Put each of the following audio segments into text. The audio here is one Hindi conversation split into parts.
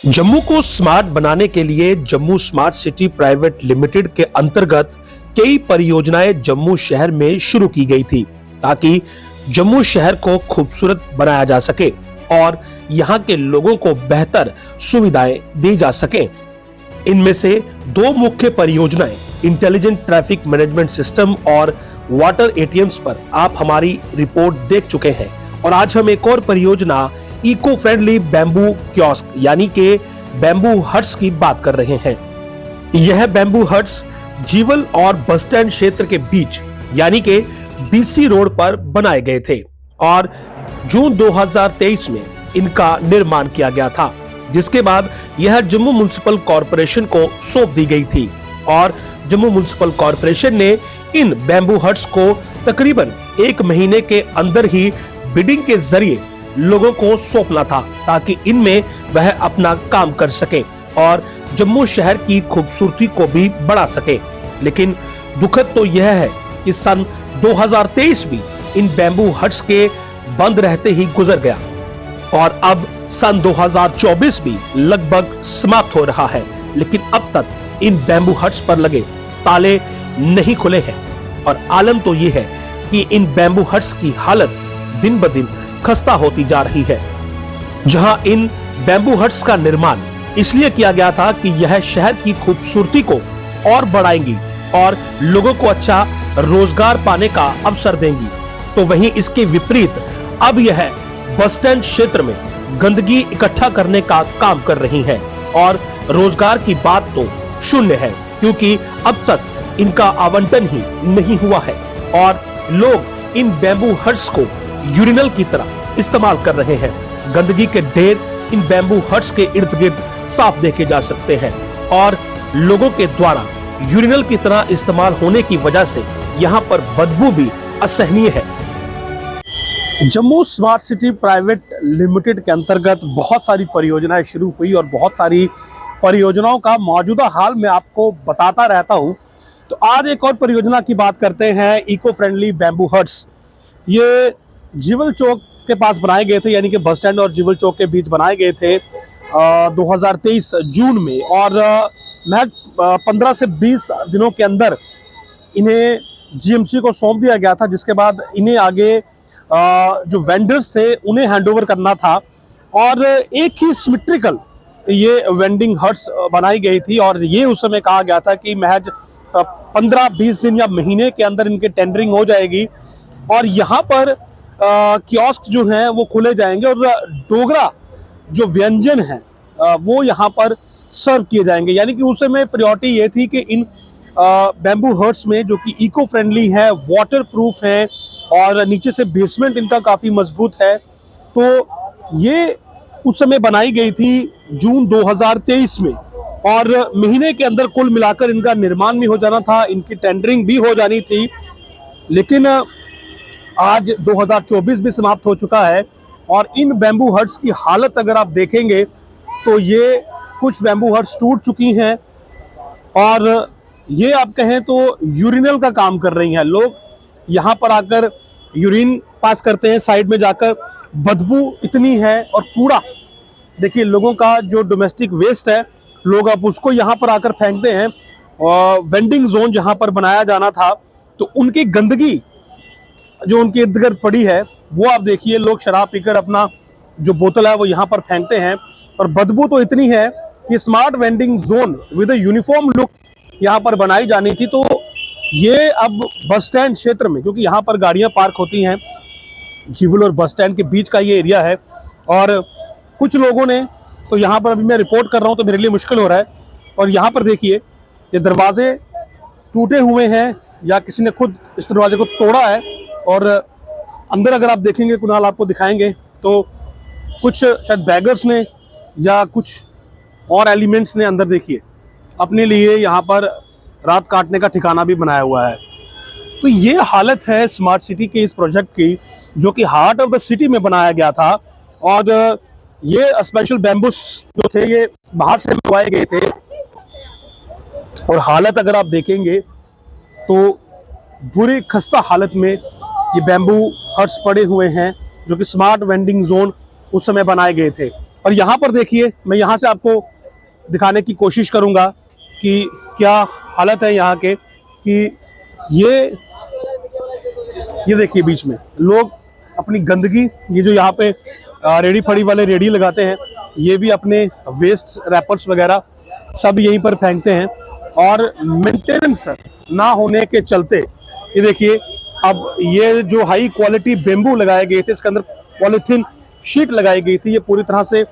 जम्मू को स्मार्ट बनाने के लिए Jammu smart city private limited के अंतर्गत कई परियोजनाएं जम्मू शहर में शुरू की गई थी ताकि जम्मू शहर को खूबसूरत बनाया जा सके और यहां के लोगों को बेहतर सुविधाएं दी जा सके। इनमें से दो मुख्य परियोजनाएं इंटेलिजेंट ट्रैफिक मैनेजमेंट सिस्टम और वाटर एटीएम्स पर आप हमारी रिपोर्ट देख चुके हैं और आज हम एक और परियोजना इको फ्रेंडली बैम्बू कियोस्क यानी के बैम्बू हट्स की बात कर रहे हैं। यह बैम्बू हट्स जीवल और बस स्टैंड क्षेत्र के बीच यानी के बीसी रोड पर बनाए गए थे और जून 2023 में इनका निर्माण किया गया था, जिसके बाद यह जम्मू म्युनिसिपल कॉरपोरेशन को सौंप दी गई थी और जम्मू म्युनिसिपल कॉरपोरेशन ने इन बैम्बू हट्स को तकरीबन 1 महीने के अंदर ही बिडिंग के जरिए लोगों को सौंपना था ताकि इनमें वह अपना काम कर सके और जम्मू शहर की खूबसूरती को भी बढ़ा सके। लेकिन दुखद तो यह है कि सन 2023 भी इन बैम्बू हट्स के बंद रहते ही गुजर गया और अब सन 2024 भी लगभग समाप्त हो रहा है, लेकिन अब तक इन बैम्बू हट्स पर लगे ताले नहीं खुले हैं और आलम तो ये है कि इन बैम्बू हट्स की हालत दिन ब दिन खस्ता होती जा रही है। जहां इन बैम्बू हट्स का निर्माण इसलिए किया गया था कि यह शहर की खूबसूरती को और बढ़ाएंगी और लोगों को अच्छा रोजगार पाने का अवसर देंगी, तो वहीं इसके विपरीत अब यह बस स्टैंड क्षेत्र में गंदगी इकट्ठा करने का काम कर रही है और रोजगार की बात तो शून्य है क्योंकि अब तक इनका आवंटन ही नहीं हुआ है और लोग इन बैम्बू हट्स को यूरिनल की तरह इस्तेमाल कर रहे हैं। गंदगी के ढेर इन बैम्बू हट्स के इर्द गिर्द साफ देखे जा सकते हैं और लोगों के द्वारा यूरिनल की तरह इस्तेमाल होने की वजह से यहाँ पर बदबू भी असहनीय है। Jammu smart city private limited के अंतर्गत बहुत सारी परियोजनाएं शुरू हुई और बहुत सारी परियोजनाओं का मौजूदा हाल मैं आपको बताता रहता हूं। तो आज एक और परियोजना की बात करते हैं, इको फ्रेंडली बैम्बू हट्स। ये जीवल चौक के पास बनाए गए थे यानी कि बस स्टैंड और जीवल चौक के बीच बनाए गए थे 2023 जून में और महज 15 से 20 दिनों के अंदर इन्हें जीएमसी को सौंप दिया गया था, जिसके बाद इन्हें आगे जो वेंडर्स थे उन्हें हैंडओवर करना था और एक ही सिमेट्रिकल ये वेंडिंग हट्स बनाई गई थी और ये उस समय कहा गया था कि महज 15-20 दिन या महीने के अंदर इनके टेंडरिंग हो जाएगी और यहाँ पर कियोस्क जो हैं वो खुले जाएंगे और डोगरा जो व्यंजन हैं वो यहाँ पर सर्व किए जाएंगे। यानी कि उस समय प्रायोरिटी ये थी कि इन बैम्बू हट्स में जो कि इको फ्रेंडली है, वाटर प्रूफ है और नीचे से बेसमेंट इनका काफ़ी मजबूत है, तो ये उस समय बनाई गई थी जून 2023 में और महीने के अंदर कुल मिलाकर इनका निर्माण भी हो जाना था, इनकी टेंडरिंग भी हो जानी थी। लेकिन आज 2024 भी समाप्त हो चुका है और इन बैम्बू हट्स की हालत अगर आप देखेंगे तो ये कुछ बैम्बू हट्स टूट चुकी हैं और ये आप कहें तो यूरिनल का काम कर रही हैं। लोग यहाँ पर आकर यूरिन पास करते हैं, साइड में जाकर बदबू इतनी है और कूड़ा देखिए, लोगों का जो डोमेस्टिक वेस्ट है लोग अब उसको यहाँ पर आकर फेंकते हैं और वेंडिंग जोन जहाँ पर बनाया जाना था तो उनकी गंदगी जो उनके इर्द गिर्द पड़ी है वो आप देखिए, लोग शराब पीकर अपना जो बोतल है वो यहाँ पर फेंकते हैं और बदबू तो इतनी है कि smart vending zone with uniform look यहाँ पर बनाई जानी थी। तो ये अब बस स्टैंड क्षेत्र में, क्योंकि यहाँ पर गाड़ियाँ पार्क होती हैं, जीवल और बस स्टैंड के बीच का ये एरिया है और कुछ लोगों ने तो यहाँ पर, अभी मैं रिपोर्ट कर रहा हूँ तो मेरे लिए मुश्किल हो रहा है और यहाँ पर देखिए ये दरवाजे टूटे हुए हैं या किसी ने खुद इस दरवाजे को तोड़ा है और अंदर अगर आप देखेंगे, कुणाल आपको दिखाएंगे, तो कुछ शायद बैगर्स ने या कुछ और एलिमेंट्स ने अंदर देखिए अपने लिए यहाँ पर रात काटने का ठिकाना भी बनाया हुआ है। तो ये हालत है स्मार्ट सिटी के इस प्रोजेक्ट की जो कि हार्ट ऑफ द सिटी में बनाया गया था और ये स्पेशल बैम्बूस जो थे ये बाहर से मंगवाए गए थे और हालत अगर आप देखेंगे तो बुरी खस्ता हालत में ये बैम्बू हट्स पड़े हुए हैं जो कि स्मार्ट वेंडिंग जोन उस समय बनाए गए थे। और यहाँ पर देखिए, मैं यहाँ से आपको दिखाने की कोशिश करूँगा कि क्या हालत है यहाँ के, कि ये देखिए बीच में लोग अपनी गंदगी, ये जो यहाँ पे रेडी फड़ी वाले रेडी लगाते हैं, ये भी अपने वेस्ट रैपर्स वगैरह सब यहीं पर फेंकते हैं। और मेंटेनेंस ना होने के चलते ये देखिए, अब ये जो हाई क्वालिटी बेम्बू लगाए गए थे, इसके अंदर पॉलीथीन शीट लगाई गई थी, ये पूरी तरह से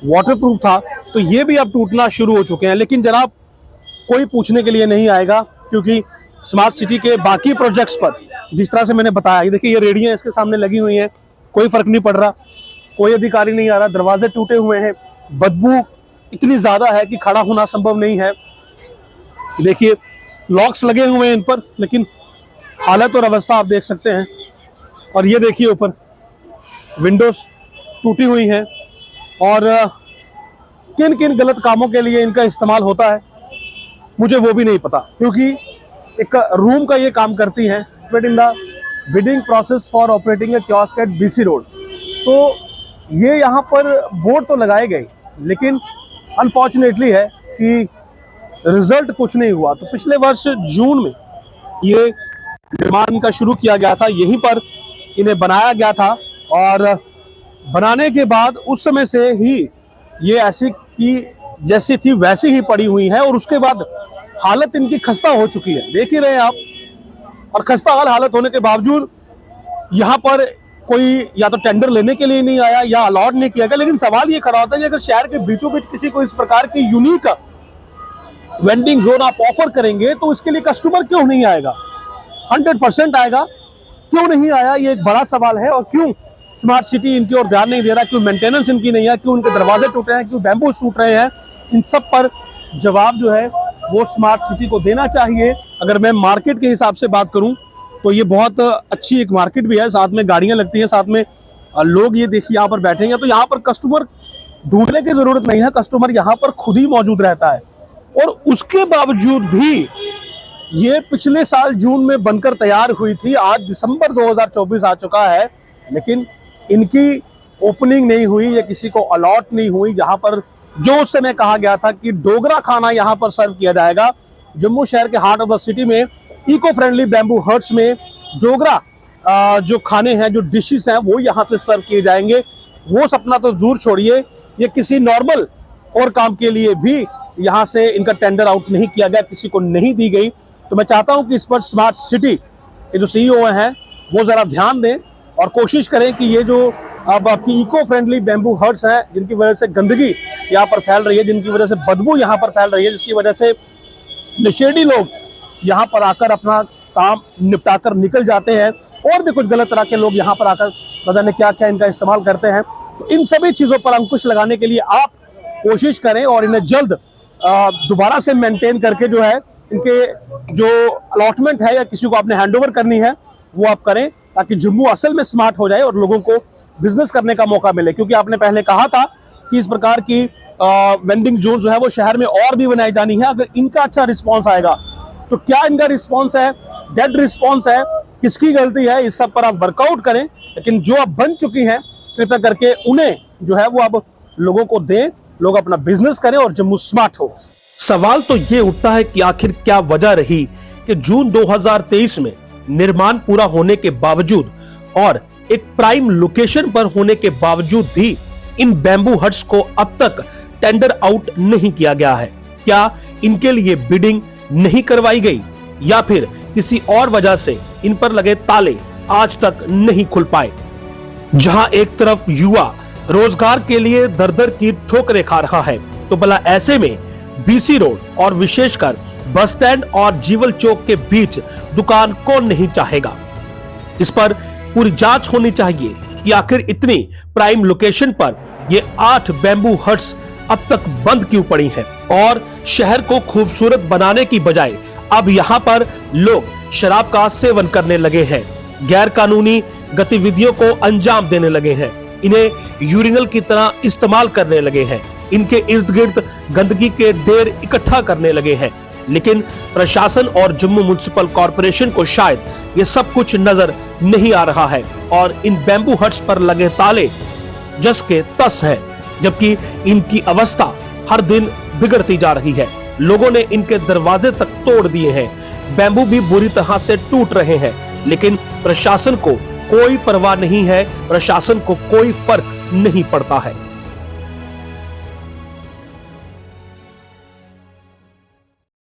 वाटरप्रूफ था, तो ये भी अब टूटना शुरू हो चुके हैं। लेकिन जनाब, कोई पूछने के लिए नहीं आएगा, क्योंकि स्मार्ट सिटी के बाकी प्रोजेक्ट्स पर जिस तरह से मैंने बताया, ये देखिए ये रेडियां इसके सामने लगी हुई हैं, कोई फर्क नहीं पड़ रहा, कोई अधिकारी नहीं आ रहा, दरवाजे टूटे हुए हैं, बदबू इतनी ज्यादा है कि खड़ा होना संभव नहीं है। देखिए लॉक्स लगे हुए हैं इन पर, लेकिन हालत और अवस्था आप देख सकते हैं। और ये देखिए ऊपर विंडोज टूटी हुई हैं, और किन किन गलत कामों के लिए इनका इस्तेमाल होता है मुझे वो भी नहीं पता, क्योंकि एक रूम का ये काम करती हैं, in the bidding process for operating a kiosk at BC road. तो ये यहाँ पर बोर्ड तो लगाए गए, लेकिन अनफॉर्चुनेटली है कि रिजल्ट कुछ नहीं हुआ। तो पिछले वर्ष जून में ये निर्माण का शुरू किया गया था, यहीं पर इन्हें बनाया गया था, और बनाने के बाद उस समय से ही ये ऐसी की जैसी थी वैसी ही पड़ी हुई है, और उसके बाद हालत इनकी खस्ता हो चुकी है, देख ही रहे हैं आप। और खस्ता हालत होने के बावजूद यहाँ पर कोई या तो टेंडर लेने के लिए नहीं आया या अलॉट नहीं किया गया। लेकिन सवाल ये खड़ा होता है कि अगर शहर के बीचों बीच किसी को इस प्रकार की यूनिक वेंडिंग जोन आप ऑफर करेंगे, तो इसके लिए कस्टमर क्यों नहीं आएगा? 100% आएगा, क्यों नहीं आया ये एक बड़ा सवाल है। और क्यों स्मार्ट सिटी इनकी ओर ध्यान नहीं दे रहा, क्यों मेंटेनेंस इनकी नहीं है, क्यों इनके दरवाजे टूट रहे हैं, क्यों बैम्बू टूट रहे हैं, इन सब पर जवाब जो है वो स्मार्ट सिटी को देना चाहिए। अगर मैं मार्केट के हिसाब से बात करूं तो ये बहुत अच्छी एक मार्केट भी है, साथ में गाड़ियां लगती हैं, साथ में लोग ये देखिए यहाँ पर बैठेंगे, तो यहाँ पर कस्टमर ढूंढने की जरूरत नहीं है, कस्टमर यहाँ पर खुद ही मौजूद रहता है। और उसके बावजूद भी ये पिछले साल जून में बनकर तैयार हुई थी, आज दिसंबर 2024 आ चुका है, लेकिन इनकी ओपनिंग नहीं हुई, या किसी को अलॉट नहीं हुई। जहां पर जो उस समय कहा गया था कि डोगरा खाना यहां पर सर्व किया जाएगा, जम्मू शहर के हार्ट ऑफ द सिटी में इको फ्रेंडली बैम्बू हट्स में डोगरा जो खाने हैं, जो डिशेस हैं, वो यहां से सर्व किए जाएंगे। वो सपना तो दूर छोड़िए, ये किसी नॉर्मल और काम के लिए भी यहां से इनका टेंडर आउट नहीं किया गया, किसी को नहीं दी गई। तो मैं चाहता हूं कि इस पर स्मार्ट सिटी के जो सीईओ हैं वो जरा ध्यान दें और कोशिश करें कि ये जो अब आपकी इको फ्रेंडली बैम्बू हट्स हैं, जिनकी वजह से गंदगी यहाँ पर फैल रही है, जिनकी वजह से बदबू यहाँ पर फैल रही है, जिसकी वजह से नशेड़ी लोग यहाँ पर आकर अपना काम निपटा कर निकल जाते हैं, और भी कुछ गलत तरह के लोग यहाँ पर आकर पता नहीं क्या क्या इनका इस्तेमाल करते हैं। तो इन सभी चीज़ों पर अंकुश लगाने के लिए आप कोशिश करें, और इन्हें जल्द दोबारा से मेंटेन करके जो है इनके जो अलॉटमेंट है या किसी को आपने हैंडओवर करनी है वो आप करें, ताकि जम्मू असल में स्मार्ट हो जाए और लोगों को बिजनेस करने का मौका मिले। क्योंकि आपने पहले कहा था कि इस प्रकार की वेंडिंग जोन जो है वो शहर में और भी बनाई जानी है। अगर इनका अच्छा रिस्पांस आएगा, तो क्या इनका रिस्पांस है डेड रिस्पांस है, किसकी गलती है, इस सब पर आप वर्कआउट करें। लेकिन जो अब बन चुकी हैं, कृपया करके उन्हें जो है वो अब लोगों को दें, लोग अपना बिजनेस करें और जम्मू स्मार्ट हो। सवाल तो ये उठता है कि आखिर क्या वजह रही कि जून 2023 में निर्माण पूरा होने के बावजूद और एक प्राइम लोकेशन पर होने के बावजूद भी इन बैम्बू हट्स को अब तक टेंडर आउट नहीं किया गया है। क्या इनके लिए बिडिंग नहीं करवाई गई, या फिर किसी और वजह से इन पर लगे ताले आज तक नहीं खुल पाए? जहां एक तरफ युवा रोजगार के लिए दर दर की ठोकरें खा रहा है, तो भला ऐसे में बीसी रोड और विशेषकर बस स्टैंड और जीवल चौक के बीच दुकान कौन नहीं चाहेगा? इस पर पूरी जांच होनी चाहिए कि आखिर इतनी प्राइम लोकेशन पर ये 8 बैम्बू हट्स अब तक बंद क्यों पड़ी हैं, और शहर को खूबसूरत बनाने की बजाय अब यहाँ पर लोग शराब का सेवन करने लगे हैं, गैर कानूनी गतिविधियों को अंजाम देने लगे हैं, इन्हें यूरिनल की तरह इस्तेमाल करने लगे हैं, इनके इर्द गिर्द गंदगी के ढेर इकट्ठा करने लगे हैं। लेकिन प्रशासन और जम्मू म्युनिसिपल कॉरपोरेशन को शायद ये सब कुछ नजर नहीं आ रहा है, और इन बैम्बू हट्स पर लगे ताले जस के तस है। जबकि इनकी अवस्था हर दिन बिगड़ती जा रही है। लोगों ने इनके दरवाजे तक तोड़ दिए हैं, बैम्बू भी बुरी तरह से टूट रहे हैं, लेकिन प्रशासन को कोई परवाह नहीं है, प्रशासन को कोई फर्क नहीं पड़ता है।